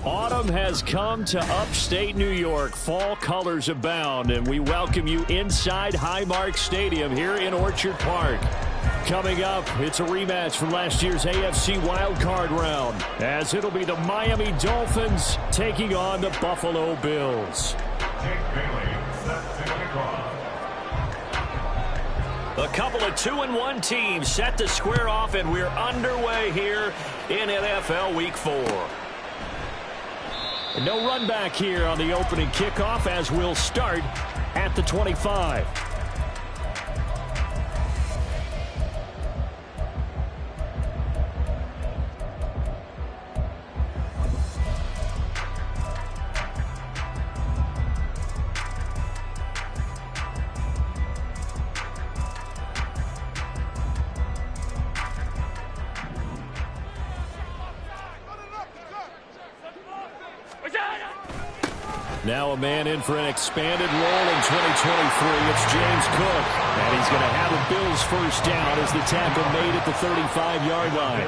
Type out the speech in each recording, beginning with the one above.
Autumn has come to upstate New York. Fall colors abound, and we welcome you inside Highmark Stadium here in Orchard Park. Coming up, it's a rematch from last year's AFC wildcard round, as it'll be the Miami Dolphins taking on the Buffalo Bills. A couple of 2-1 teams set to square off, and we're underway here in NFL Week 4. And no run back here on the opening kickoff, as we'll start at the 25. Now a man in for an expanded role in 2023. It's James Cook. And he's going to have a Bills first down as the tackle made at the 35-yard line.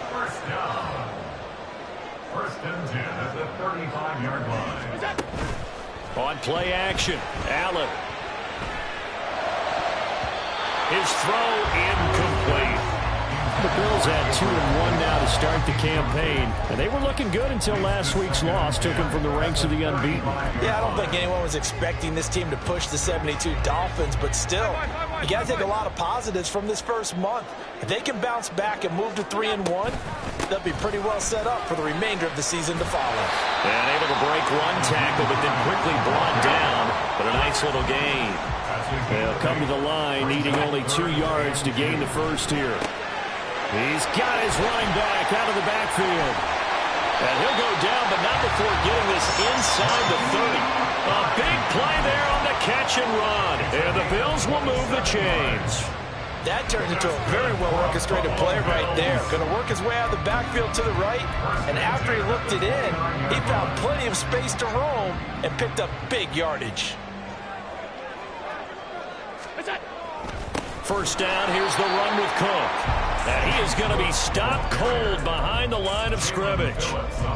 First down. First and 10 at the 35-yard line. On play action, Allen. His throw incomplete. The Bills had 2-1 now to start the campaign, and they were looking good until last week's loss took them from the ranks of the unbeaten. Yeah, I don't think anyone was expecting this team to push the 72 Dolphins, but still, you got to take a lot of positives from this first month. If they can bounce back and move to 3-1, they'll be pretty well set up for the remainder of the season to follow. And able to break one tackle, but then quickly brought down, but a nice little gain. They'll come to the line, needing only 2 yards to gain the first here. He's got his running back out of the backfield. And he'll go down, but not before getting this inside the 30. A big play there on the catch and run. And the Bills will move the chains. That turns into a very well-orchestrated play right there. Going to work his way out of the backfield to the right. And after he looked it in, he found plenty of space to roam and picked up big yardage. First down, here's the run with Cook. And he is going to be stopped cold behind the line of scrimmage.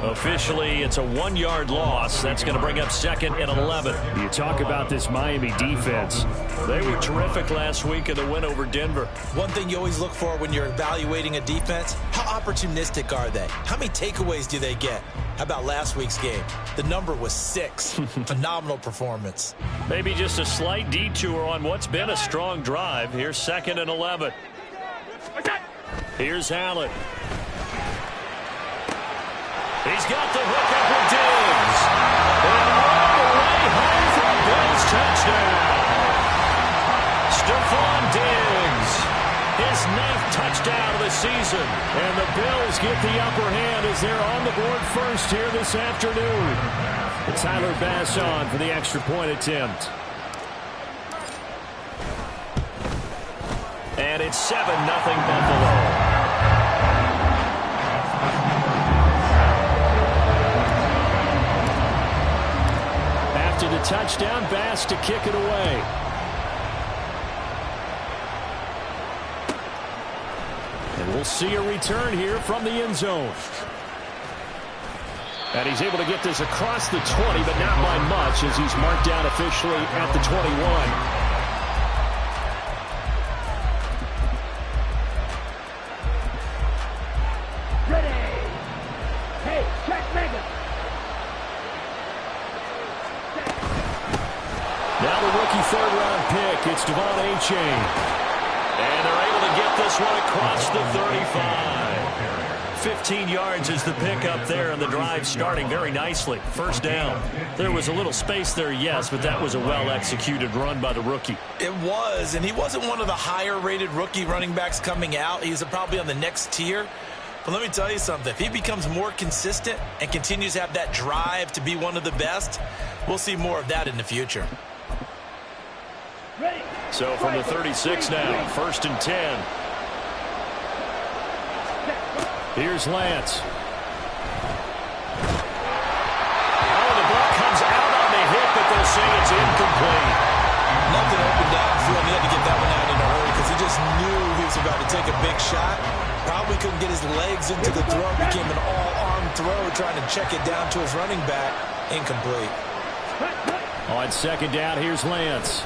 Officially, it's a 1-yard loss. That's going to bring up 2nd and 11. You talk about this Miami defense. They were terrific last week in the win over Denver. One thing you always look for when you're evaluating a defense, how opportunistic are they? How many takeaways do they get? How about last week's game? The number was 6. Phenomenal performance. Maybe just a slight detour on what's been a strong drive. Here's 2nd and 11. Here's Allen. He's got the hook up with Diggs. And all the way home for a Bills touchdown. Stephon Diggs. His 9th touchdown of the season. And the Bills get the upper hand as they're on the board first here this afternoon. It's Tyler Bass on for the extra point attempt. And it's 7-0 Buffalo. After the touchdown, Bass to kick it away. And we'll see a return here from the end zone. And he's able to get this across the 20, but not by much, as he's marked down officially at the 21. It's Devon A-Chain. And they're able to get this one across the 35. 15 yards is the pickup there, and the drive starting very nicely. First down. There was a little space there, yes, but that was a well-executed run by the rookie. It was, and he wasn't one of the higher-rated rookie running backs coming out. He's probably on the next tier. But let me tell you something. If he becomes more consistent and continues to have that drive to be one of the best, we'll see more of that in the future. So from the 36 now, 1st and 10. Here's Lance. Oh, the ball comes out on the hit, but they'll say it's incomplete. Nothing open downfield. He had to get that one out in a hurry because he just knew he was about to take a big shot. Probably couldn't get his legs into the throw. Became an all-arm throw, trying to check it down to his running back. Incomplete. On second down, here's Lance.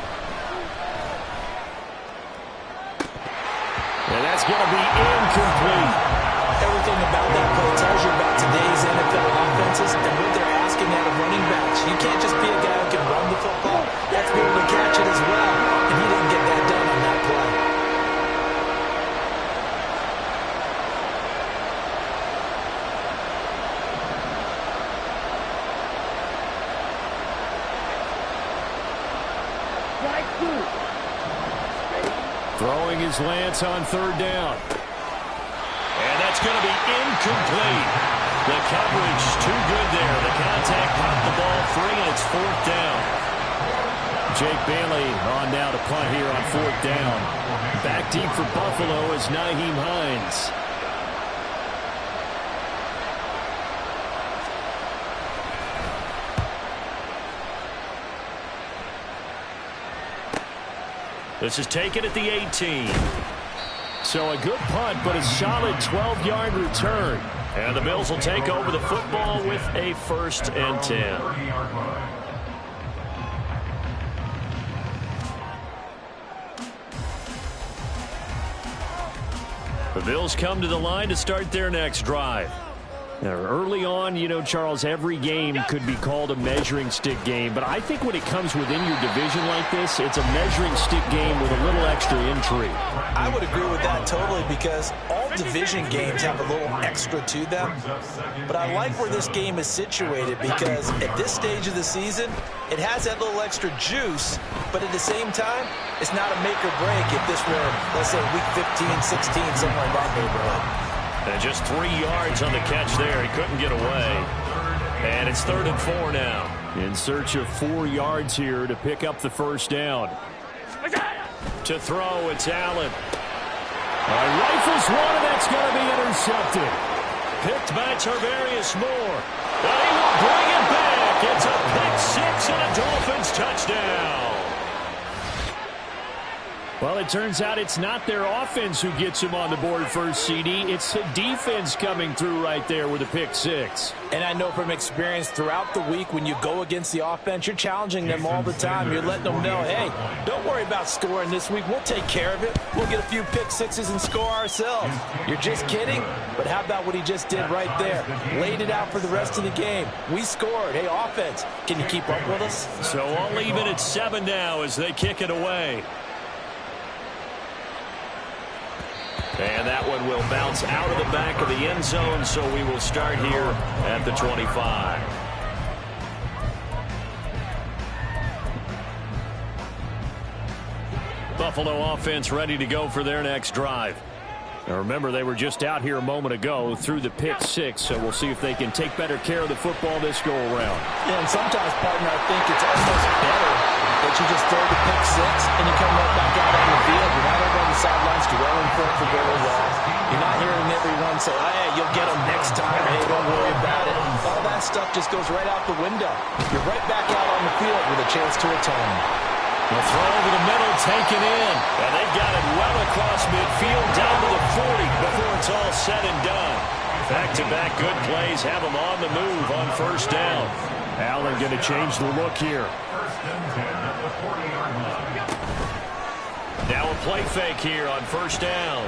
And that's going to be incomplete. Everything about that play tells you about today's NFL offenses and what they're asking out of running backs. You can't just be a guy who can run the football. You have to be able to catch it as well. And he didn't get that done on that play. Throwing his Lance on third down. And that's going to be incomplete. The coverage too good there. The contact popped the ball free, and it's fourth down. Jake Bailey on now to punt here on fourth down. Back deep for Buffalo is Nyheim Hines. This is taken at the 18. So a good punt, but a solid 12-yard return. And the Bills will take over the football with a 1st and 10. The Bills come to the line to start their next drive. Now, early on, you know, Charles, every game could be called a measuring stick game. But I think when it comes within your division like this, it's a measuring stick game with a little extra intrigue. I would agree with that totally because all division games have a little extra to them. But I like where this game is situated because at this stage of the season, it has that little extra juice. But at the same time, it's not a make or break if this were, let's say, week 15, 16, somewhere in that neighborhood. And just 3 yards on the catch there. He couldn't get away. And it's 3rd and 4 now. In search of 4 yards here to pick up the first down. To throw, it's Allen. Rifles one, and that's going to be intercepted. Picked by Tarvarius Moore. But he will bring it back. It's a pick 6 and a Dolphins touchdown. Well, it turns out it's not their offense who gets him on the board first, CD. It's the defense coming through right there with a pick 6. And I know from experience throughout the week when you go against the offense, you're challenging them all the time. You're letting them know, hey, don't worry about scoring this week. We'll take care of it. We'll get a few pick 6s and score ourselves. You're just kidding? But how about what he just did right there? Laid it out for the rest of the game. We scored. Hey, offense, can you keep up with us? So I'll leave it at 7 now as they kick it away. And that one will bounce out of the back of the end zone, so we will start here at the 25. Buffalo offense ready to go for their next drive. Now remember, they were just out here a moment ago through the pick 6, so we'll see if they can take better care of the football this go-around. Yeah, and sometimes, partner, I think it's almost better that you just throw the pick 6 and you come right back out on the field. You're not over on the sidelines dwelling for it for very long. You're not hearing everyone say, oh, hey, you'll get them next time. Hey, don't worry about it. All that stuff just goes right out the window. You're right back out on the field with a chance to atone. The throw over the middle, taken in. And they've got it well across midfield, down to the 40 before it's all said and done. Back-to-back good plays have them on the move on first down. Allen going to change the look here. Now a play fake here on first down.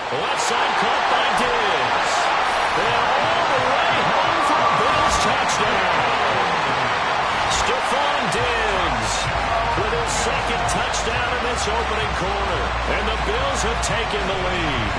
Left side caught by Diggs. And all the way home for a Bills touchdown. Stephon Diggs with his 2nd touchdown in this opening quarter. And the Bills have taken the lead.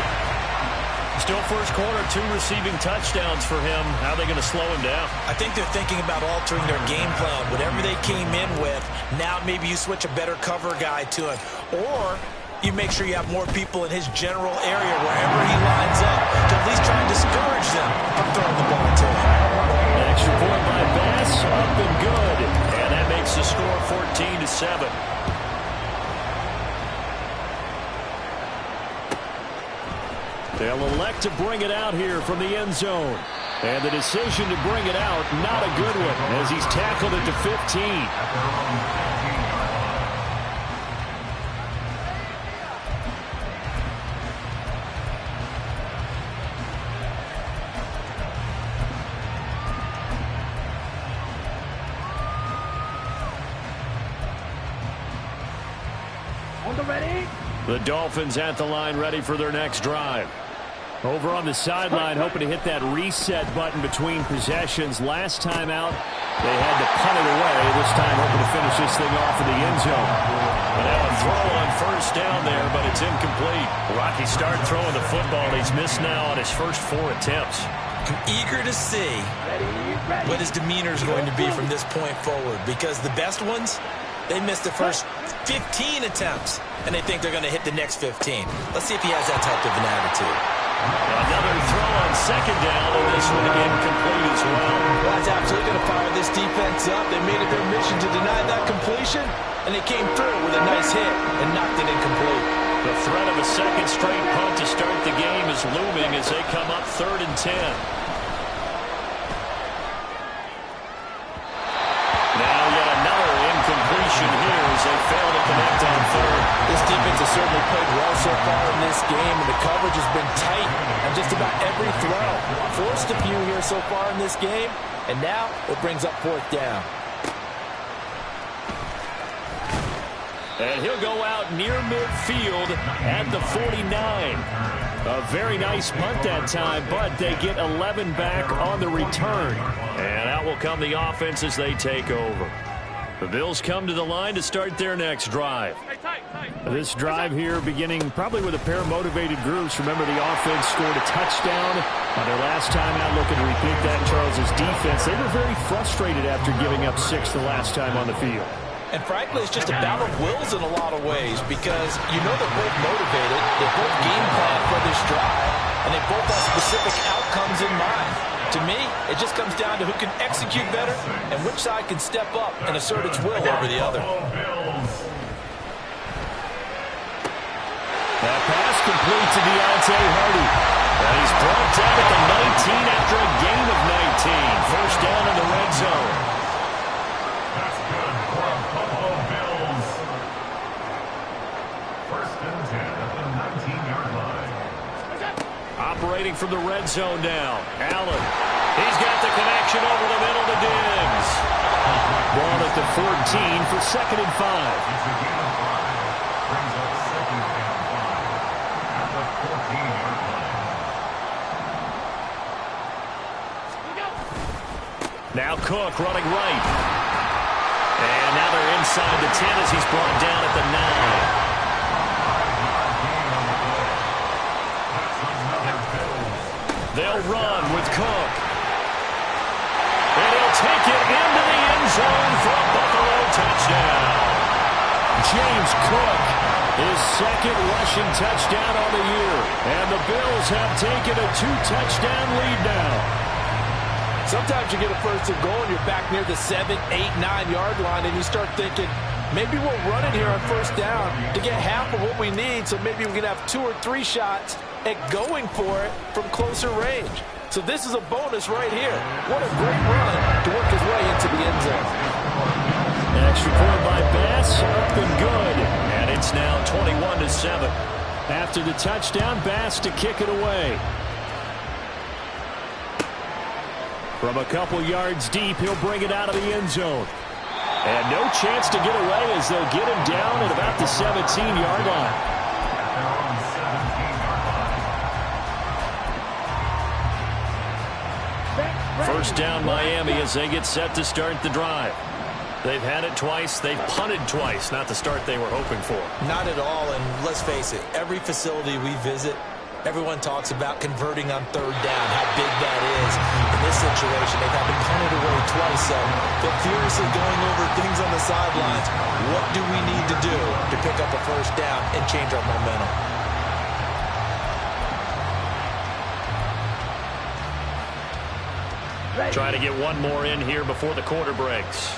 Still first quarter, 2 receiving touchdowns for him. How are they going to slow him down? I think they're thinking about altering their game plan. Whatever they came in with, now maybe you switch a better cover guy to him. Or you make sure you have more people in his general area wherever he lines up to at least try and discourage them from throwing the ball to him. Extra point by Bass, up and good. And that makes the score 14-7. They'll elect to bring it out here from the end zone. And the decision to bring it out, not a good one, as he's tackled at the 15. The Dolphins at the line, ready for their next drive. Over on the sideline, hoping to hit that reset button between possessions. Last time out, they had to punt it away. This time, hoping to finish this thing off in the end zone. But now a throw on first down there, but it's incomplete. Rocky started throwing the football. He's missed now on his first 4 attempts. I'm eager to see what his demeanor is going to be from this point forward, because the best ones, they missed the first 15 attempts, and they think they're going to hit the next 15. Let's see if he has that type of an attitude. Another throw on second down, and this one incomplete as well. That's absolutely going to fire this defense up. They made it their mission to deny that completion, and they came through with a nice hit and knocked it incomplete. The threat of a second straight punt to start the game is looming as they come up 3rd and 10. Now yet another incompletion here as they fail to connect on 3rd. This defense has certainly played well so far in this game, and the coverage has been tight on just about every throw. Forced a few here so far in this game, and now it brings up 4th down. And he'll go out near midfield at the 49. A very nice punt that time, but they get 11 back on the return. And out will come the offense as they take over. The Bills come to the line to start their next drive. This drive here beginning probably with a pair of motivated groups. Remember, the offense scored a touchdown on their last time out, looking to repeat that in Charles's defense. They were very frustrated after giving up 6 the last time on the field. And frankly, it's just a battle of wills in a lot of ways, because you know they're both motivated, they both game plan for this drive, and they both have specific outcomes in mind. To me, it just comes down to who can execute better and which side can step up and assert its will over the other. That pass complete to Deontay Hardy. And he's brought down at the 19 after a gain of 19. First down in the red zone. That's good for the Buffalo Bills. 1st and 10 at the 19-yard line. Operating from the red zone now. Allen. He's got the connection over the middle to Diggs. Ball at the 14 for 2nd and 5. It's a gain of 5. Brings up 2nd and 5 at the 14-yard line. Now Cook running right. And now they're inside the 10 as he's brought down at the 9. They'll run with Cook. And he'll take it into the end zone for a Buffalo touchdown. James Cook, his 2nd rushing touchdown on the year. And the Bills have taken a 2-touchdown lead now. Sometimes you get a 1st and goal and you're back near the 7, 8, 9-yard line, and you start thinking, maybe we'll run it here on 1st down to get half of what we need, so maybe we can have 2 or 3 shots at going for it from closer range. So this is a bonus right here. What a great run to work his way into the end zone. An extra point by Bass, up and good. And it's now 21-7. After the touchdown, Bass to kick it away. From a couple yards deep, he'll bring it out of the end zone. And no chance to get away as they'll get him down at about the 17-yard line. First down Miami as they get set to start the drive. They've had it twice. They've punted twice. Not the start they were hoping for. Not at all, and let's face it, every facility we visit, everyone talks about converting on 3rd down, how big that is. In this situation, they've had to punt it away twice, so they're furiously going over things on the sidelines. What do we need to do to pick up a 1st down and change our momentum? Try to get one more in here before the quarter breaks.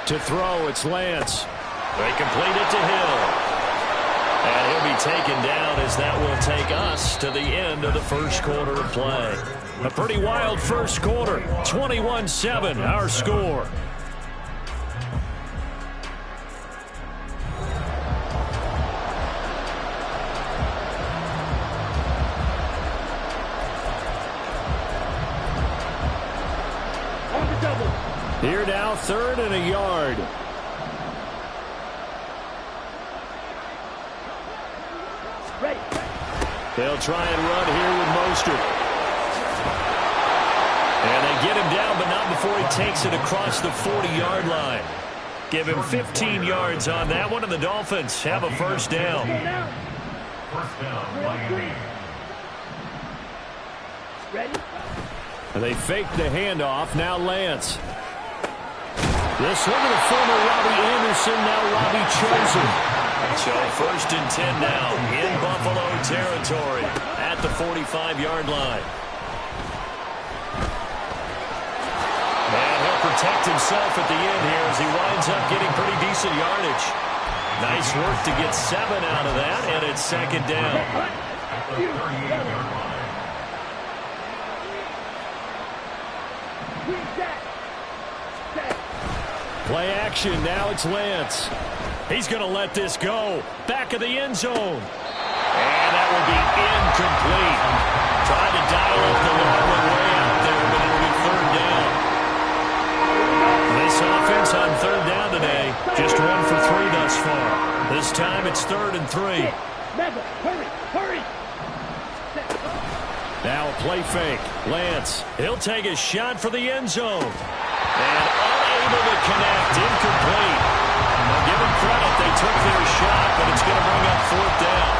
To throw, it's Lance. They complete it to Hill. And he'll be taken down as that will take us to the end of the 1st quarter of play. A pretty wild 1st quarter. 21-7, our score. Here now, 3rd and a yard. They'll try and run here with Mostert. And they get him down, but not before he takes it across the 40-yard line. Give him 15 yards on that one, and the Dolphins have a first down. First down, Miami. Ready? They fake the handoff. Now Lance. This one to the former Robbie Anderson, now Robbie Chosen. So first and 10 now in Buffalo territory at the 45-yard line. And he'll protect himself at the end here as he winds up getting pretty decent yardage. Nice work to get 7 out of that, and it's second down. At the 38-yard line. Play action. Now it's Lance. He's going to let this go. Back of the end zone. And that will be incomplete. Trying to dial up the long one way out there, but it'll be third down. This offense on third down today, just 1 for 3 thus far. This time it's 3rd and 3. Hurry! Now a play fake. Lance, he'll take a shot for the end zone. And unable to connect, incomplete. Well, give them credit, they took their shot, but it's going to bring up 4th down.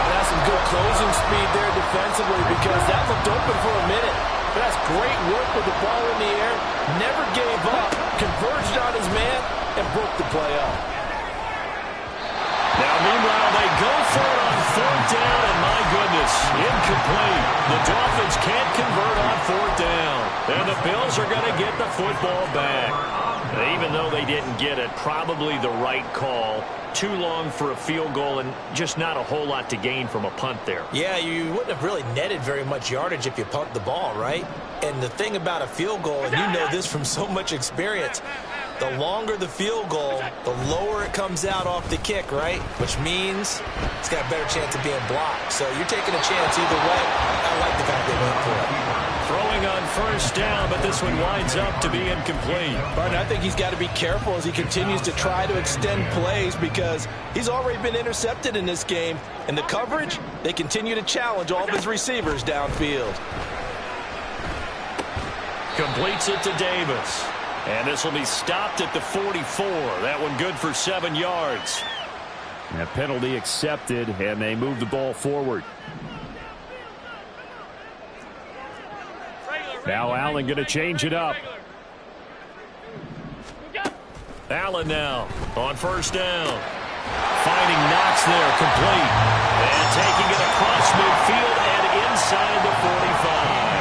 That's some good closing speed there defensively because that looked open for a minute. But that's great work with the ball in the air. Never gave up, converged on his man, and broke the play up. Now, meanwhile, they go for it on 4th down, and my goodness, incomplete. The Dolphins can't convert on 4th down. And the Bills are going to get the football back. Even though they didn't get it, probably the right call. Too long for a field goal and just not a whole lot to gain from a punt there. Yeah, you wouldn't have really netted very much yardage if you punt the ball, right? And the thing about a field goal, and you know this from so much experience, the longer the field goal, the lower it comes out off the kick, right? Which means it's got a better chance of being blocked. So you're taking a chance either way. I like the fact they went for it. Throwing on first down, but this one winds up to be incomplete. But I think he's got to be careful as he continues to try to extend plays because he's already been intercepted in this game. And the coverage, they continue to challenge all of his receivers downfield. Completes it to Davis. And this will be stopped at the 44. That one good for 7 yards. That penalty accepted, and they move the ball forward. Now Allen going to change it up. Allen now on first down. Finding Knox there, complete. And taking it across midfield and inside the 45.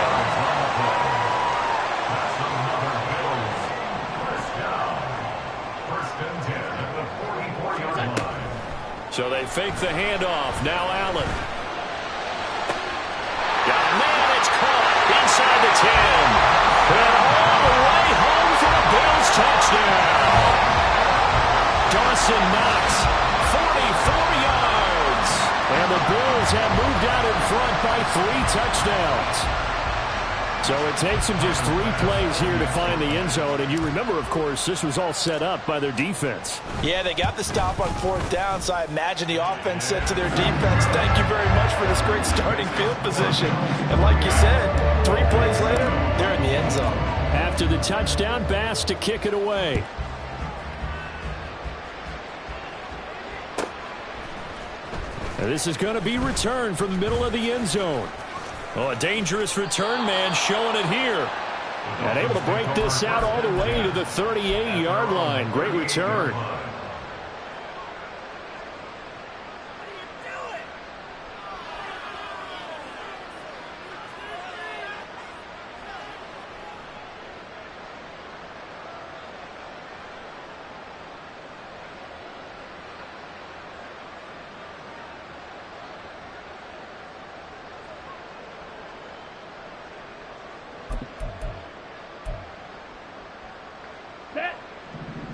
So they fake the handoff. Now Allen. Got a man, it's caught inside the 10. And all the way home for the Bills touchdown. Dawson Knox, 44 yards. And the Bills have moved out in front by 3 touchdowns. So it takes them just 3 plays here to find the end zone. And you remember, of course, this was all set up by their defense. Yeah, they got the stop on 4th down, so I imagine the offense said to their defense, thank you very much for this great starting field position. And like you said, 3 plays later, they're in the end zone. After the touchdown, Bass to kick it away. And this is going to be returned from the middle of the end zone. Oh, a dangerous return man showing it here. And able to break this out all the way to the 38-yard line. Great return.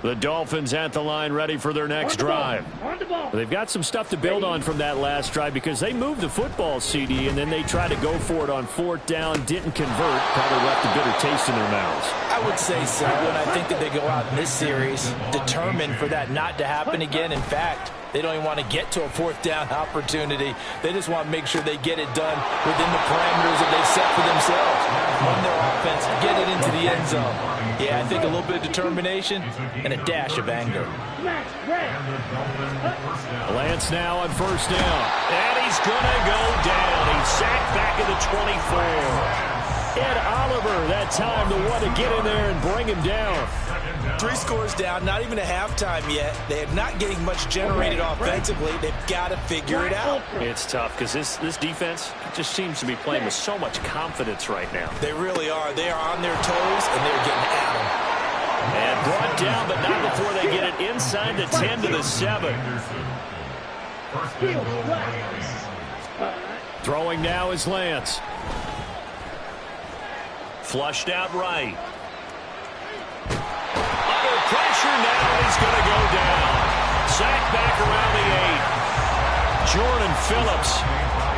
The Dolphins at the line ready for their next drive. They've got some stuff to build on from that last drive because they moved the football, CD, and then they tried to go for it on 4th down, didn't convert, probably left a bitter taste in their mouths. I would say so, and I think that they go out in this series determined for that not to happen again. In fact, They don't even want to get to a fourth down opportunity. They just want to make sure they get it done within the parameters that they've set for themselves. Run their offense, get it into the end zone. Yeah, I think a little bit of determination and a dash of anger. Lance now on first down. And he's going to go down. He's sacked back at the 24. Ed Oliver, that time, the one to get in there and bring him down. 3 scores down, not even a halftime yet. They are not getting much generated offensively. They've got to figure it out. It's tough because this defense just seems to be playing with so much confidence right now. They really are. They are on their toes, and they're getting at them. And brought down, but not before they get it inside the 10 to the 7. Throwing now is Lance. Flushed out right. Under pressure now, he's going to go down. Sacked back around the 8. Jordan Phillips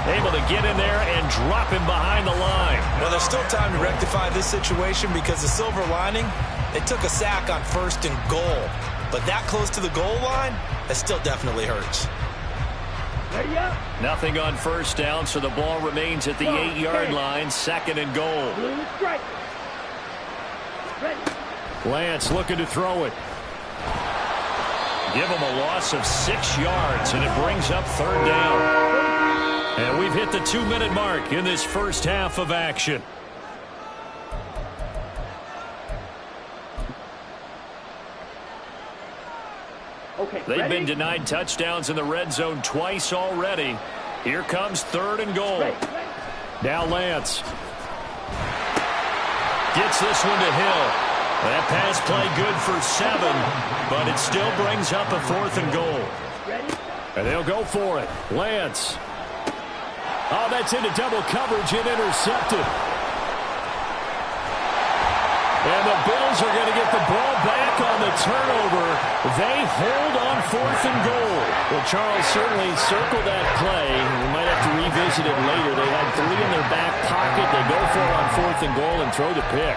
able to get in there and drop him behind the line. Well, there's still time to rectify this situation because the silver lining, they took a sack on 1st and goal. But that close to the goal line, that still definitely hurts. Nothing on first down, so the ball remains at the 8-yard line, 2nd and goal. Lance looking to throw it. Give him a loss of 6 yards, and it brings up 3rd down. And we've hit the 2-minute mark in this first half of action. They've been denied touchdowns in the red zone twice already. Here comes 3rd and goal. Now Lance gets this one to Hill. That pass play good for 7, but it still brings up a 4th and goal. And they'll go for it. Lance. Oh, that's into double coverage and intercepted. And the Bills are going to get the ball back on the turnover. They hold on 4th and goal. Well, Charles, certainly circle that play. We might have to revisit it later. They had 3 in their back pocket. They go for it on 4th and goal and throw the pick.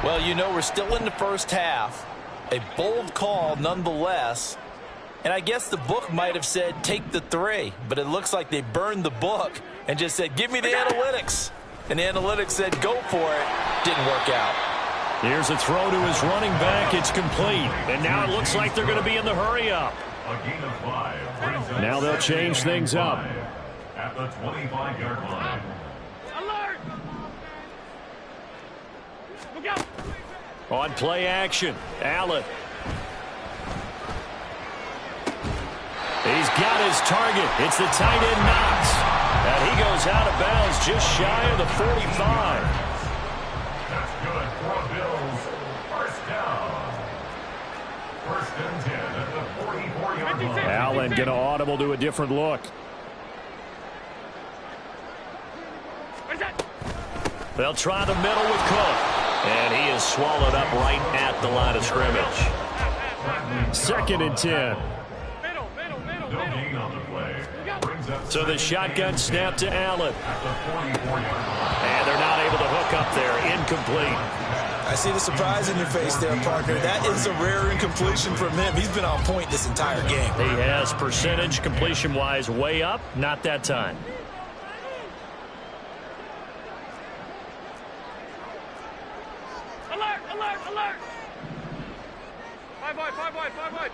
Well, you know, we're still in the first half. A bold call nonetheless. And I guess the book might have said take the 3. But it looks like they burned the book and just said, give me the analytics. And the analytics said, go for it. Didn't work out. Here's a throw to his running back. It's complete. And now it looks like they're going to be in the hurry-up. Now they'll change things up. At the 25-yard line. Alert! Look out! On play action, Allen. He's got his target. It's the tight end Knox. And he goes out of bounds just shy of the 45. That's good for Bills. First down. 1st and 10 at the 44-yard line. Allen going to audible to a different look. They'll try the middle with Cook. And he is swallowed up right at the line of scrimmage. 2nd and 10. So the shotgun snap to Allen. And they're not able to hook up there. Incomplete. I see the surprise in your face there, partner. That is a rare incompletion from him. He's been on point this entire game. He has percentage completion-wise way up. Not that time. Alert! Alert! Alert! 5 wide, 5 wide, 5 wide.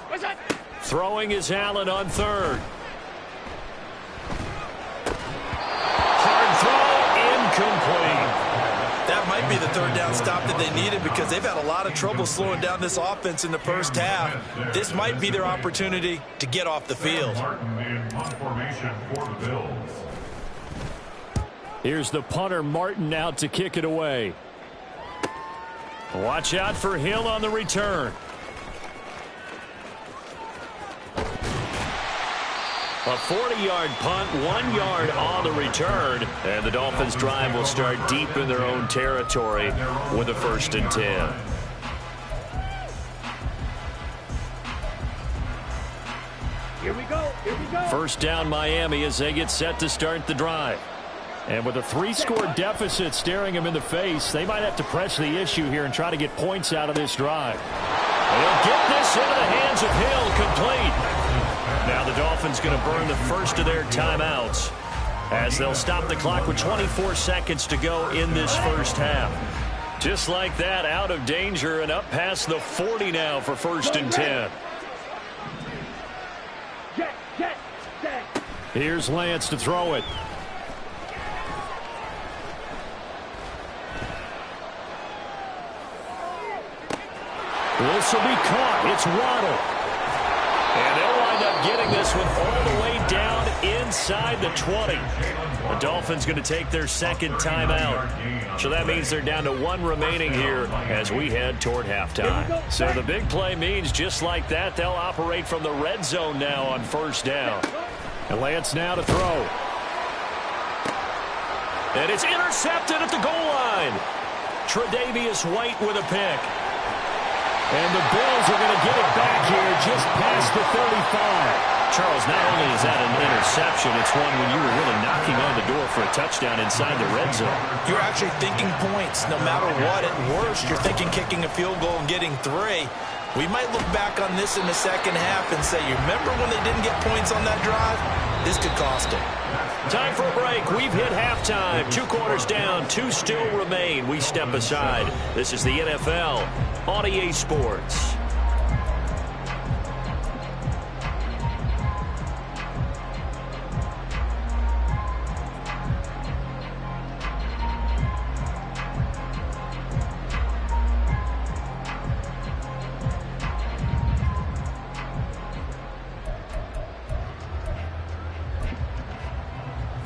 What's that? Throwing is Allen on 3rd. Hard throw, incomplete. That might be the 3rd down stop that they needed because they've had a lot of trouble slowing down this offense in the first half. This might be their opportunity to get off the field. Martin in punt formation for the Bills. Here's the punter, Martin, out to kick it away. Watch out for Hill on the return. A 40-yard punt, 1 yard on the return. And the Dolphins drive will start deep in their own territory with a 1st and 10. Here we go. Here we go. First down Miami as they get set to start the drive. And with a 3-score deficit staring them in the face, they might have to press the issue here and try to get points out of this drive. They'll get this into the hands hands of Hill, complete. Now the Dolphins going to burn the first of their timeouts as they'll stop the clock with 24 seconds to go in this first half. Just like that, out of danger and up past the 40 now for 1st and 10. Here's Lance to throw it. This will be caught. It's Waddle. And they'll wind up getting this one all the way down inside the 20. The Dolphins going to take their second timeout. So that means they're down to 1 remaining here as we head toward halftime. So the big play means just like that, they'll operate from the red zone now on 1st down. And Lance now to throw. And it's intercepted at the goal line. Tre'Davious White with a pick. And the Bills are going to get it back here just past the 35. Charles, not only is that an interception, it's one when you were really knocking on the door for a touchdown inside the red zone. You're actually thinking points no matter what. At worst, you're thinking kicking a field goal and getting 3. We might look back on this in the second half and say, you remember when they didn't get points on that drive? This could cost them. Time for a break. We've hit halftime. 2 quarters down. 2 still remain. We step aside. This is the NFL on EA Sports.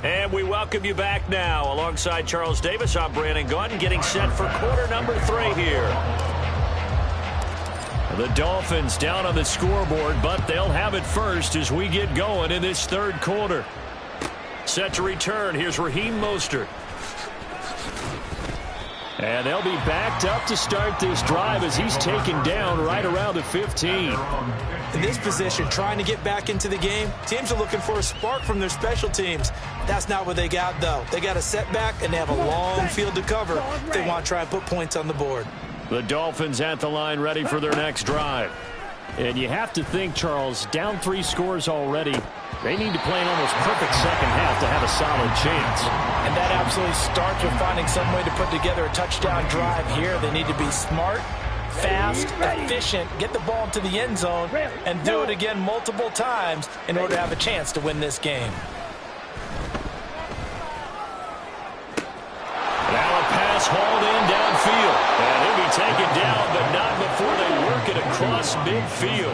And we welcome you back now. Alongside Charles Davis, I'm Brandon Gunn, getting set for quarter number 3 here. The Dolphins down on the scoreboard, but they'll have it first as we get going in this 3rd quarter. Set to return. Here's Raheem Mostert. And they'll be backed up to start this drive as he's taken down right around the 15. In this position, trying to get back into the game, teams are looking for a spark from their special teams. That's not what they got, though. They got a setback, and they have a long field to cover if they want to try and put points on the board. The Dolphins at the line ready for their next drive. And you have to think, Charles, down 3 scores already. They need to play an almost perfect second half to have a solid chance. And that absolutely starts with finding some way to put together a touchdown drive here. They need to be smart, fast, efficient, get the ball into the end zone, and do it again multiple times in order to have a chance to win this game. Now a pass hauled in downfield. And he'll be taken down, but not before they work it across midfield.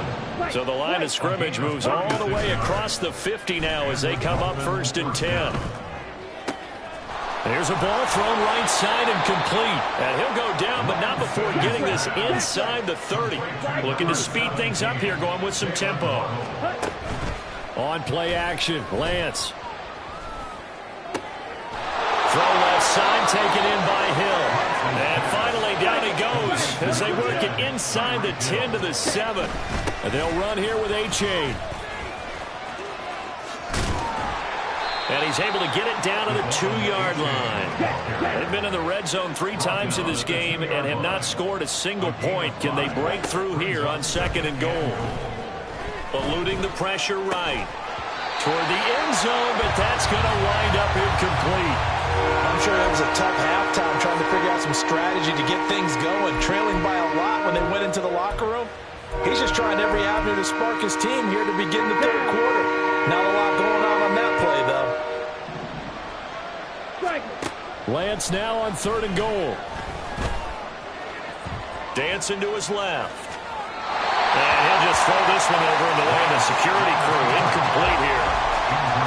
So the line of scrimmage moves all the way across the 50 now as they come up 1st and 10. There's a ball thrown right side and complete. And he'll go down, but not before getting this inside the 30. Looking to speed things up here, going with some tempo. On play action, Lance. Throw left side, taken in by Hill. And finally down he goes as they work it inside the 10 to the 7. And they'll run here with A-Chain. And he's able to get it down to the 2-yard line. They've been in the red zone 3 times in this game and have not scored a single point. Can they break through here on 2nd and goal? Eluding the pressure right. Toward the end zone, but that's going to wind up incomplete. I'm sure it was a tough halftime trying to figure out some strategy to get things going. Trailing by a lot when they went into the locker room. He's just trying every avenue to spark his team here to begin the 3rd quarter. Not a lot going on that play, though. Lance now on 3rd and goal. Dancing to his left. And he'll just throw this one over in the way of the security crew. Incomplete here.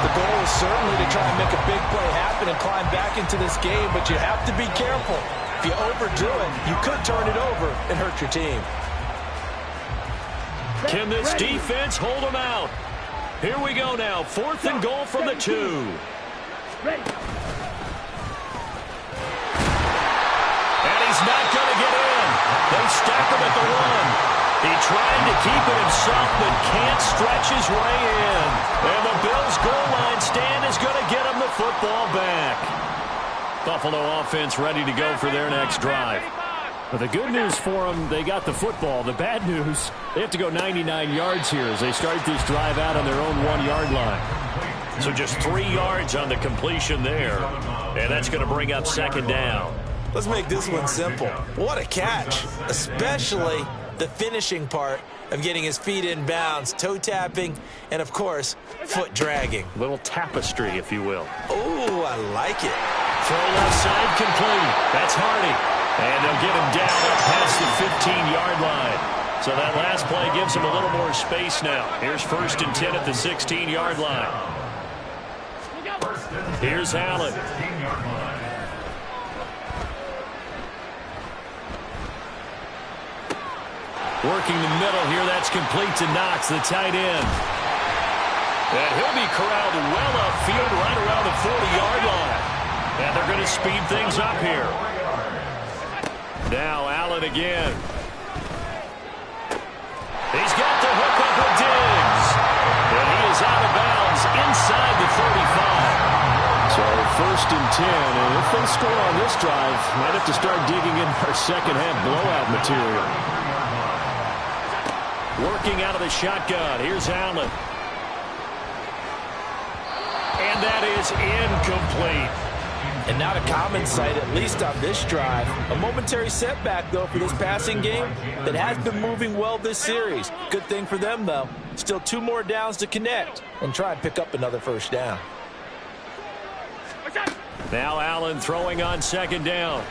The goal is certainly to try and make a big play happen and climb back into this game, but you have to be careful. If you overdo it, you could turn it over and hurt your team. Can this defense hold them out? Here we go now. 4th and goal from the 2. And he's not going to get in. They stack him at the 1. He tried to keep it himself, but can't stretch his way in. And the Bills' goal line stand is going to get him the football back. Buffalo offense ready to go for their next drive. But the good news for them, they got the football. The bad news, they have to go 99 yards here as they start this drive out on their own 1-yard line. So just 3 yards on the completion there. And that's going to bring up second down. Let's make this one simple. What a catch, especially the finishing part of getting his feet in bounds, toe tapping, and of course, foot dragging. Little tapestry, if you will. Oh, I like it. Throw left side complete. That's Hardy. And they'll get him down up past the 15-yard line. So that last play gives him a little more space now. Here's 1st and 10 at the 16-yard line. Here's Allen. Working the middle here. That's complete to Knox, the tight end. And he'll be corralled well upfield right around the 40-yard line. And they're going to speed things up here. Now Allen again. He's got the hook up with Diggs. And he is out of bounds inside the 35. So 1st and 10. And if they score on this drive, might have to start digging in our second-half blowout material. Working out of the shotgun. Here's Allen. And that is incomplete. And not a common sight, at least on this drive. A momentary setback, though, for this passing game that has been moving well this series. Good thing for them, though. Still 2 more downs to connect and try and pick up another 1st down. Now Allen throwing on 2nd down.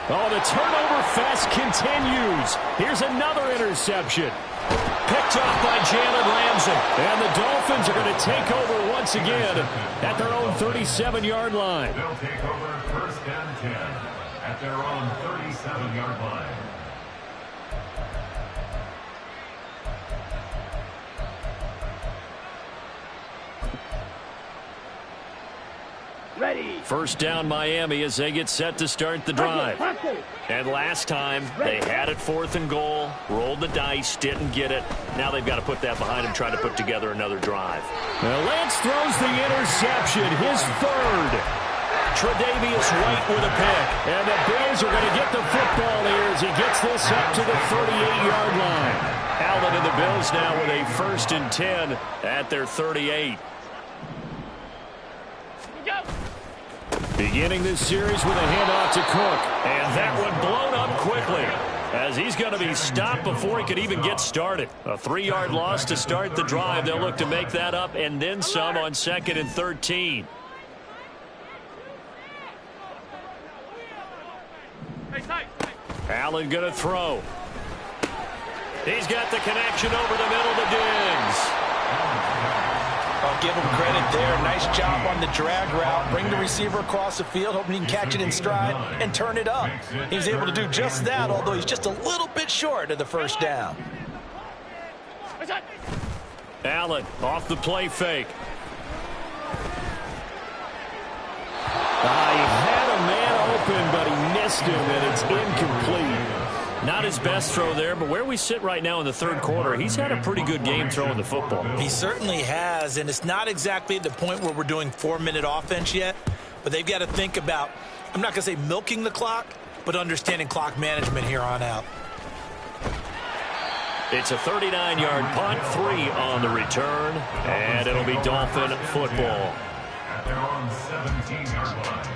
Oh, the turnover fest continues. Here's another interception. Picked off by Jalen Ramsey. And the Dolphins are going to take over once again at their own 37-yard line. They'll take over 1st and 10 at their own 37-yard line. Ready. 1st down Miami as they get set to start the drive. And last time they had it 4th and goal, rolled the dice, didn't get it. Now they've got to put that behind them, try to put together another drive. Now Lance throws the interception, his 3rd. Tre'Davious White with a pick. And the Bills are going to get the football here as he gets this up to the 38-yard line. Allen and the Bills now with a 1st and 10 at their 38. Beginning this series with a handoff to Cook. And that one blown up quickly as he's going to be stopped before he could even get started. A 3-yard loss to start the drive. They'll look to make that up and then some on 2nd and 13. Allen going to throw. He's got the connection over the middle to Diggs. I'll give him credit there. Nice job on the drag route. Bring the receiver across the field, hoping he can catch it in stride and turn it up. He was able to do just that, although he's just a little bit short of the 1st down. Allen off the play fake. He had a man open, but he missed him, and it's incomplete. Not his best throw there, but where we sit right now in the 3rd quarter, he's had a pretty good game throwing the football. He certainly has, and it's not exactly the point where we're doing 4-minute offense yet, but they've got to think about, I'm not going to say milking the clock, but understanding clock management here on out. It's a 39-yard punt, 3 on the return, and it'll be Dolphin football. At their own 17-yard line.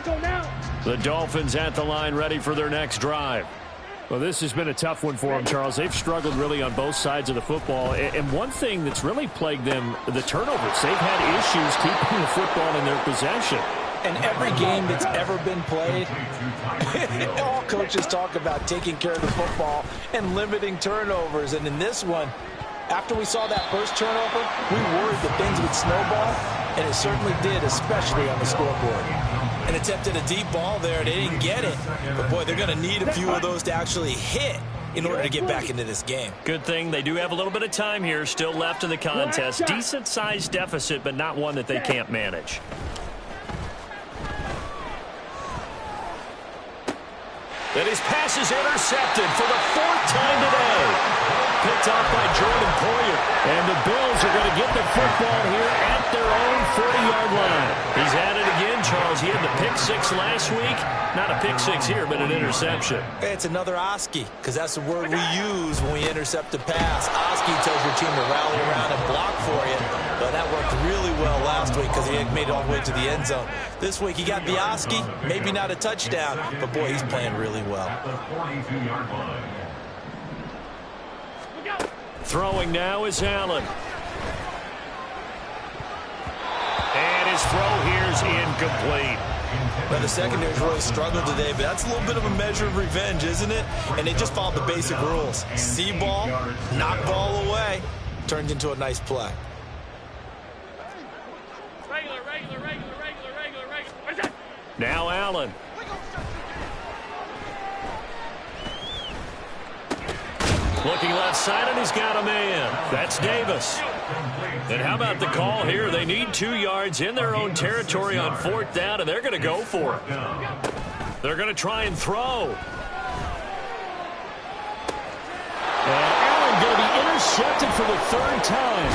Go now. The Dolphins at the line ready for their next drive. Well, this has been a tough one for them, Charles. They've struggled really on both sides of the football. And one thing that's really plagued them, the turnovers. They've had issues keeping the football in their possession. And every game that's ever been played, all coaches talk about taking care of the football and limiting turnovers. And in this one, after we saw that 1st turnover, we worried that things would snowball, and it certainly did, especially on the scoreboard. And attempted a deep ball there. They didn't get it. But, boy, they're going to need a few of those to actually hit in order to get back into this game. Good thing they do have a little bit of time here still left in the contest. Decent-sized deficit, but not one that they can't manage. And his pass is intercepted for the 4th time today. Picked off by Jordan Poyer. And the Bills are going to get the football here at their own 40-yard line. He's at it again, Charles. He had the pick 6 last week. Not a pick 6 here, but an interception. It's another Oski, because that's the word we use when we intercept a pass. Oski tells your team to rally around and block for you. But that worked really well last week because he made it all the way to the end zone. This week he got the Oski, maybe not a touchdown, but boy, he's playing really well. At the 42-yard line. Throwing now is Allen. And his throw here is incomplete. Well, the secondary's really struggled today, but that's a little bit of a measure of revenge, isn't it? And they just followed the basic rules. See ball, knock ball away. Turned into a nice play. Regular. Now Allen. Looking left side, and he's got a man. That's Davis. And how about the call here? They need 2 yards in their own territory on 4th down, and they're going to go for it. They're going to try and throw. And Allen going to be intercepted for the 3rd time.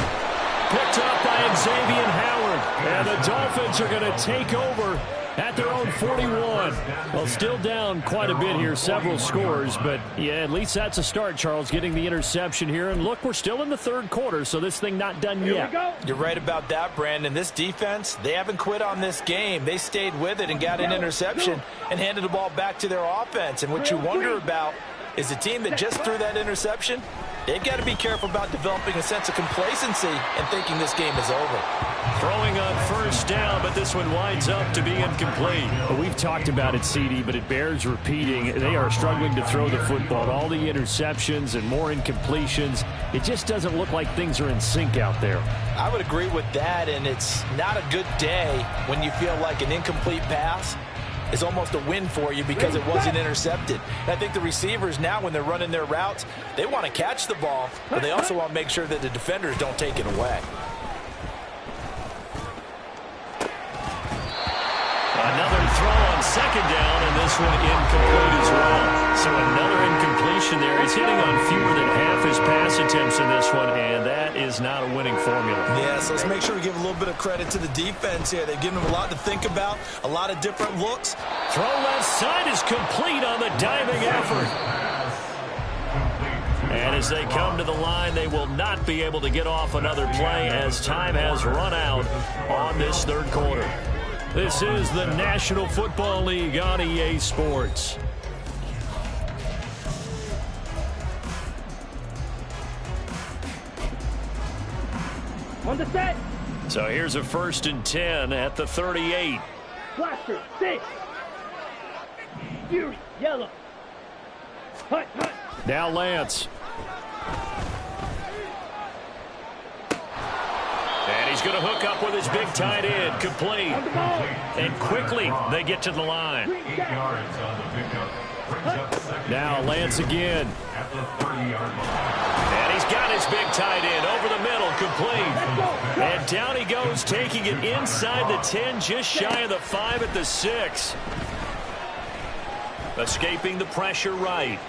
Picked up by Xavier Howard. And the Dolphins are going to take over at their own 41. Well, still down quite a bit here, several scores, but yeah, at least that's a start, Charles, getting the interception here. And look, we're still in the 3rd quarter, so this thing not done yet. You're right about that, Brandon. This defense, they haven't quit on this game. They stayed with it and got an interception and handed the ball back to their offense. And what you wonder about is the team that just threw that interception, they've got to be careful about developing a sense of complacency and thinking this game is over. Throwing on 1st down, but this one winds up to be incomplete. Well, we've talked about it, CD, but it bears repeating. They are struggling to throw the football. All the interceptions and more incompletions. It just doesn't look like things are in sync out there. I would agree with that, and it's not a good day when you feel like an incomplete pass is almost a win for you because it wasn't intercepted. And I think the receivers now, when they're running their routes, they want to catch the ball, but they also want to make sure that the defenders don't take it away. Another throw on 2nd down, and this one incomplete as well. So another incompletion there. He's hitting on fewer than half his pass attempts in this one, and that is not a winning formula. Yeah, so let's make sure we give a little bit of credit to the defense here. They've given them a lot to think about, a lot of different looks. Throw left side is complete on the diving effort. And as they come to the line, they will not be able to get off another play as time has run out on this 3rd quarter. This is the National Football League on EA Sports. On the set. So here's a 1st and 10 at the 38. Blaster, 6. Fury, yellow. Hut. Now Lance. And he's going to hook up with his big tight end. Complete. And quickly they get to the line. 8 yards on the pickup. Brings up 2nd. Now Lance again. At the 30-yard line. And he's got his big tight end over the middle. Complete. And down he goes, taking it inside the 10, just shy of the 5 at the 6. Escaping the pressure right.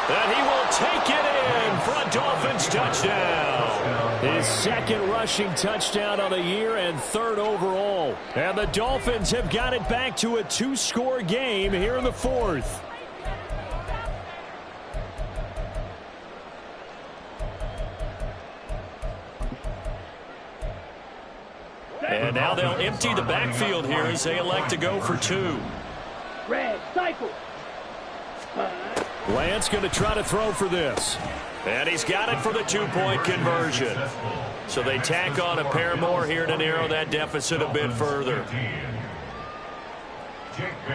And he will take it in for a Dolphins touchdown. His 2nd rushing touchdown of the year and 3rd overall. And the Dolphins have got it back to a 2-score game here in the 4th. And now they'll empty the backfield here as they elect to go for 2. Red, cycle. Lance going to try to throw for this. And he's got it for the 2-point conversion. So they tack on a pair more here to narrow that deficit a bit further.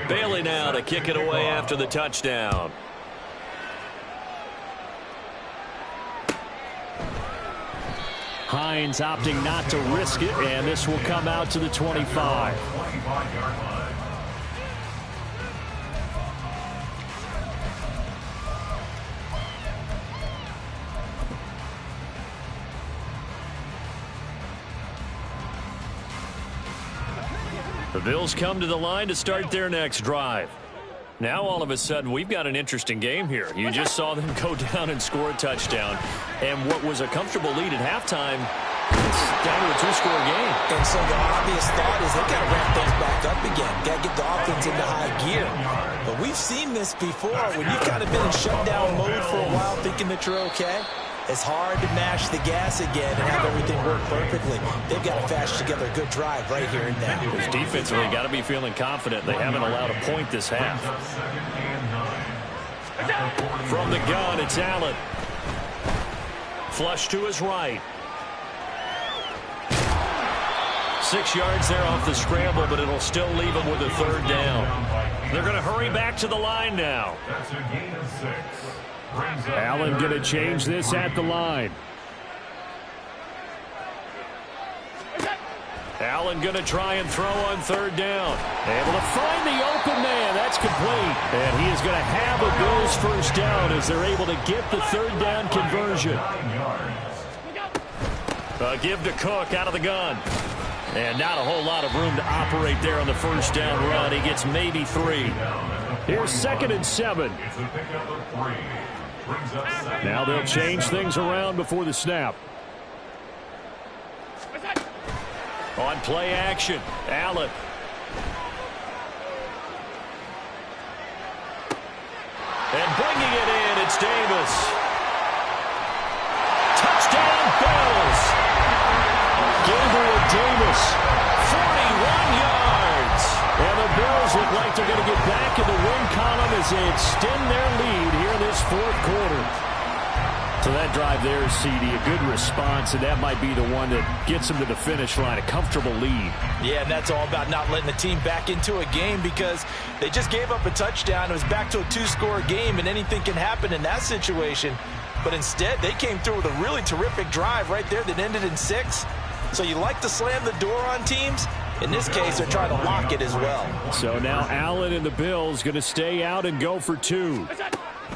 Bailey now to kick it away after the touchdown. Hines opting not to risk it, and this will come out to the 25. 25-yard line. The Bills come to the line to start their next drive. Now all of a sudden we've got an interesting game here. You just saw them go down and score a touchdown. And what was a comfortable lead at halftime, it's down to a two-score game. And so the obvious thought is they've got to ramp things back up again. Got to get the offense into high gear. But we've seen this before. When you've kind of been in shutdown mode for a while thinking that you're okay, it's hard to mash the gas again and have everything work perfectly. They've got to fashion together a good drive right here and now. Because defensively, got to be feeling confident. They haven't allowed a point this half. From the gun, it's Allen. Flush to his right. 6 yards there off the scramble, but it'll still leave him with a third down. They're going to hurry back to the line now. That's a gain of 6. Allen going to change this at the line. Allen going to try and throw on third down. Able to find the open man. That's complete. And he is going to have a Bills first down as they're able to get the third down conversion. Give to Cook out of the gun. And not a whole lot of room to operate there on the first down run. He gets maybe 3. Here's 2nd and 7. Now they'll change things around before the snap. On play action, Allen. And bringing it in, it's Davis. Touchdown, Bills. Gabriel Davis, 41 yards. And the Bills look like they're going to get back in the win column as they extend their lead here in this fourth quarter. So that drive there, CD, a good response, and that might be the one that gets them to the finish line, a comfortable lead. Yeah, and that's all about not letting the team back into a game because they just gave up a touchdown. It was back to a two-score game, and anything can happen in that situation. But instead, they came through with a really terrific drive right there that ended in 6. So you like to slam the door on teams. In this case, they're trying to lock it as well. So now Allen and the Bills going to stay out and go for 2.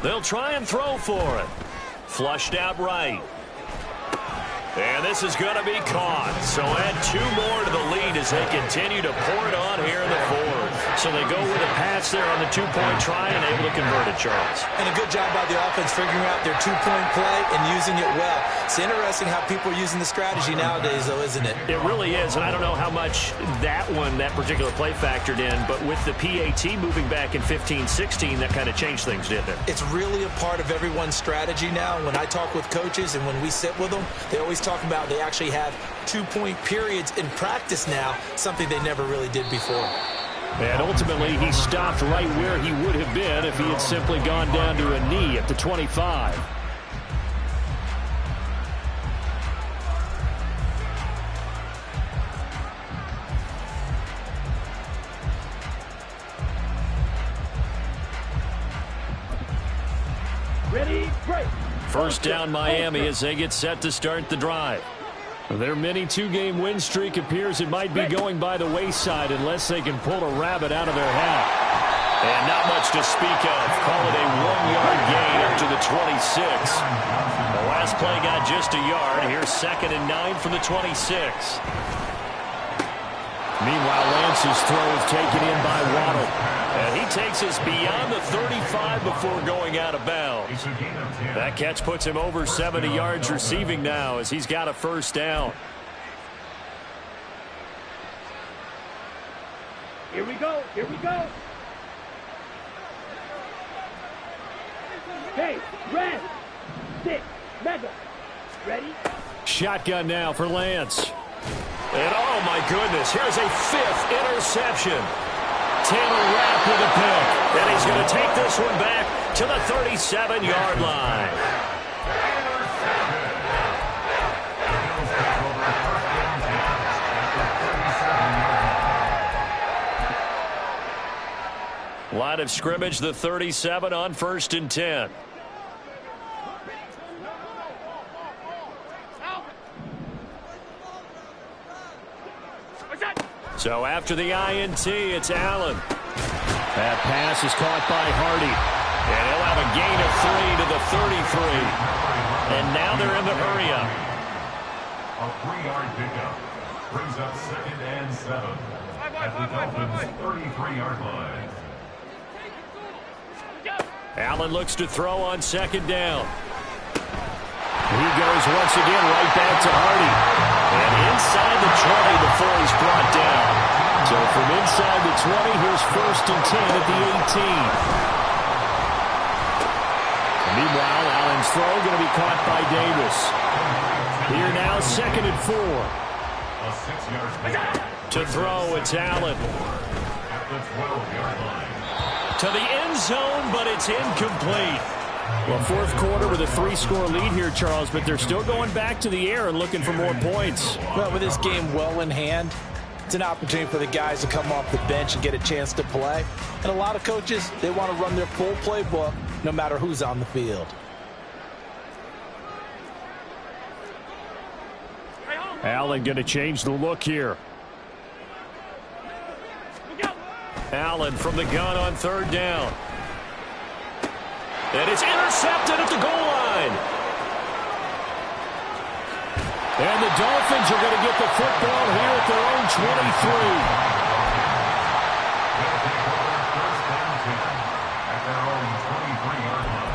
They'll try and throw for it. Flushed out right. And this is going to be caught. So add 2 more to the lead as they continue to pour it on here in the fourth. So they go with a pass there on the 2-point try and able to convert it, Charles. And a good job by the offense figuring out their 2-point play and using it well. It's interesting how people are using the strategy nowadays, though, isn't it? It really is, and I don't know how much that particular play factored in, but with the PAT moving back in 15-16, that kind of changed things, didn't it? It's really a part of everyone's strategy now. When I talk with coaches and when we sit with them, they always talk about they actually have 2-point periods in practice now, something they never really did before. And ultimately, he stopped right where he would have been if he had simply gone down to a knee at the 25. Ready, break. First down Miami as they get set to start the drive. Their mini 2-game win streak appears it might be going by the wayside unless they can pull a rabbit out of their hat. And not much to speak of. Call it a 1-yard gain up to the 26. The last play got just a yard. Here's 2nd and 9 from the 26. Meanwhile, Lance's throw is taken in by Waddle. And he takes us beyond the 35 before going out of bounds. That catch puts him over 70 yards receiving now as he's got a first down. Here we go. Here we go. Hey, red, 6, mega. Ready? Shotgun now for Lance. And oh my goodness, here's a 5th interception. Taylor Rapp with a pick. And he's going to take this one back to the 37-yard line. Line of scrimmage, the 37 on 1st and 10. So after the INT, it's Allen. That pass is caught by Hardy. And he'll have a gain of 3 to the 33. And now they're in the hurry up. A 3-yard pickup brings up 2nd and 7 at the Dolphins' 33-yard line. Allen looks to throw on second down. He goes once again right back to Hardy. And inside the 20 before he's brought down. So from inside the 20, here's 1st and 10 at the 18. Meanwhile, Allen's throw going to be caught by Davis. Here now, 2nd and 4. A 6-yard gain. To throw, it's Allen. At the 12-yard line. To the end zone, but it's incomplete. Well, 4th quarter with a 3-score lead here, Charles, but they're still going back to the air and looking for more points. Well, with this game well in hand, it's an opportunity for the guys to come off the bench and get a chance to play. And a lot of coaches, they want to run their full playbook no matter who's on the field. Allen going to change the look here. Allen from the gun on 3rd down. And it's intercepted at the goal line. And the Dolphins are going to get the football here at their own 23. At their own 23-yard line.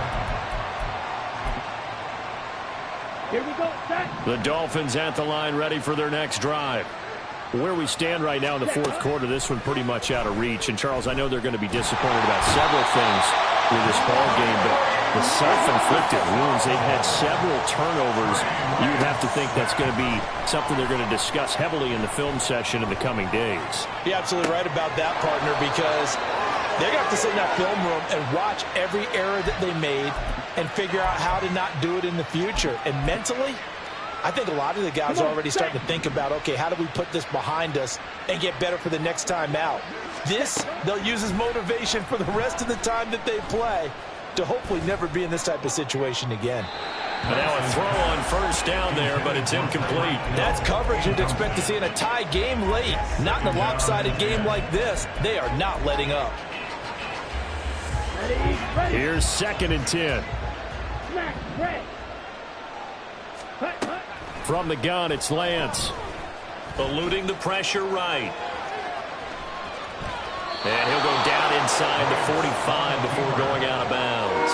Here we go, set. The Dolphins at the line ready for their next drive. Where we stand right now in the 4th quarter, this one pretty much out of reach. And, Charles, I know they're going to be disappointed about several things with this ball game, but the self-inflicted wounds, they've had several turnovers. You would have to think that's going to be something they're going to discuss heavily in the film session in the coming days. You're absolutely right about that, partner, because they're going to have to sit in that film room and watch every error that they made and figure out how to not do it in the future. And mentally, I think a lot of the guys are already starting to think about, okay, how do we put this behind us and get better for the next time out? This, they'll use as motivation for the rest of the time that they play to hopefully never be in this type of situation again. But now a throw on 1st down there, but it's incomplete. That's coverage you'd expect to see in a tie game late. Not in a lopsided game like this. They are not letting up. Here's 2nd and 10. From the gun, it's Lance. Eluding the pressure right. And he'll go down inside the 45 before going out of bounds.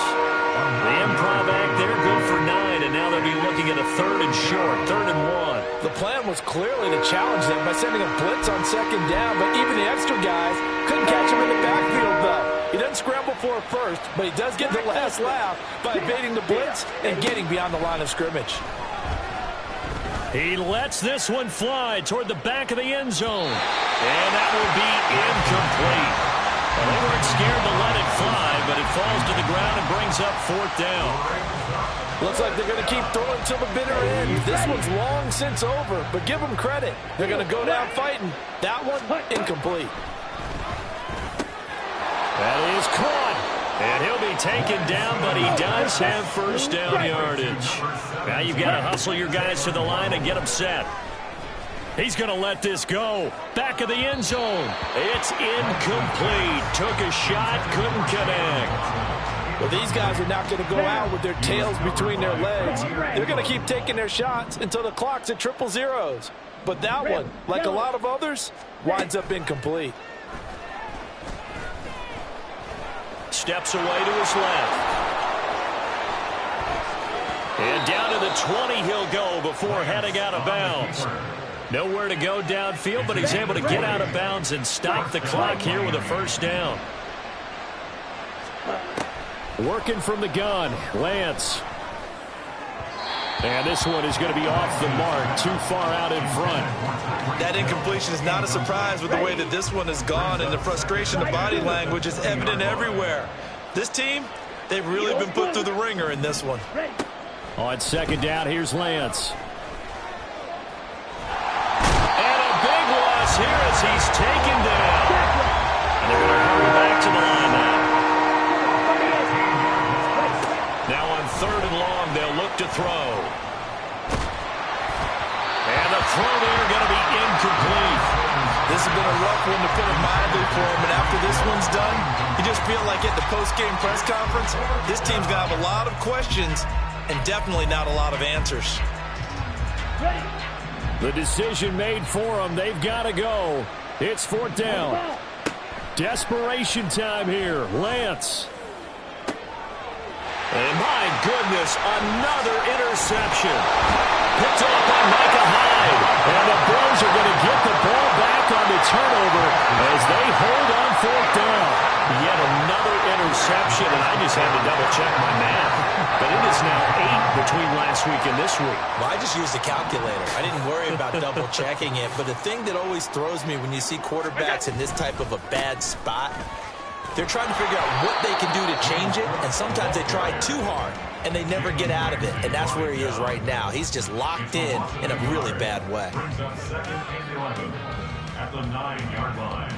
The improv act there, good for 9, and now they'll be looking at a 3rd and short, 3rd and 1. The plan was clearly to challenge them by sending a blitz on 2nd down, but even the extra guys couldn't catch him in the backfield, though. He doesn't scramble for a first, but he does get the last laugh by evading the blitz and getting beyond the line of scrimmage. He lets this one fly toward the back of the end zone. And that will be incomplete. Well, they weren't scared to let it fly, but it falls to the ground and brings up 4th down. Looks like they're going to keep throwing till the bitter end. This one's long since over, but give them credit. They're going to go down fighting. That one, incomplete. That is caught. And he'll be taken down, but he does have 1st down yardage. Now you've got to hustle your guys to the line and get them set. He's going to let this go. Back of the end zone. It's incomplete. Took a shot, couldn't connect. Well, these guys are not going to go out with their tails between their legs. They're going to keep taking their shots until the clock's at 000. But that one, like a lot of others, winds up incomplete. Steps away to his left. And down to the 20 he'll go before heading out of bounds. Nowhere to go downfield, but he's able to get out of bounds and stop the clock here with a 1st down. Working from the gun, Lance. And this one is going to be off the mark, too far out in front. That incompletion is not a surprise with the way that this one has gone, and the frustration of body language is evident everywhere. This team, they've really been put through the ringer in this one. On 2nd down, here's Lance. And a big loss here as he's taken down. And they're going to hurry back to the line now. Now on 3rd and long, they'll look to throw. And the throw there going to be incomplete. This has been a rough one to put it mildly for him, and after this one's done, you just feel like at the post-game press conference, this team's going to have a lot of questions and definitely not a lot of answers. The decision made for them. They've got to go. It's 4th down. Desperation time here. Lance. And my goodness, another interception. Picked off by Micah Hyde. And the Bills are going to get the ball back on the turnover as they hold on fourth down. Yet another interception, and I just had to double-check my math. But it is now 8 between last week and this week. Well, I just used a calculator. I didn't worry about double-checking it. But the thing that always throws me when you see quarterbacks in this type of a bad spot, they're trying to figure out what they can do to change it, and sometimes they try too hard, and they never get out of it, and that's where he is right now. He's just locked in a really bad way. Brings up second and 11 at the 9-yard line.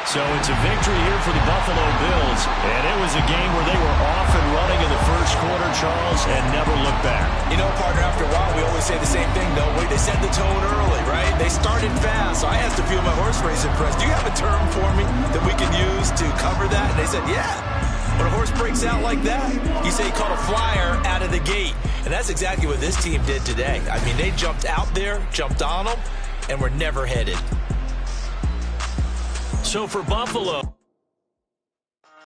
So it's a victory here for the Buffalo Bills, and it was a game where they were off and running in the first quarter, Charles, and never looked back. You know, partner, after a while, we always say the same thing, don't we? They set the tone early, right? They started fast, so I asked a few of my horse racing friends, do you have a term for me that we can use to cover that? And they said, yeah. When a horse breaks out like that, you say he caught a flyer out of the gate. And that's exactly what this team did today. I mean, they jumped out there, jumped on them, and were never headed. So for Buffalo...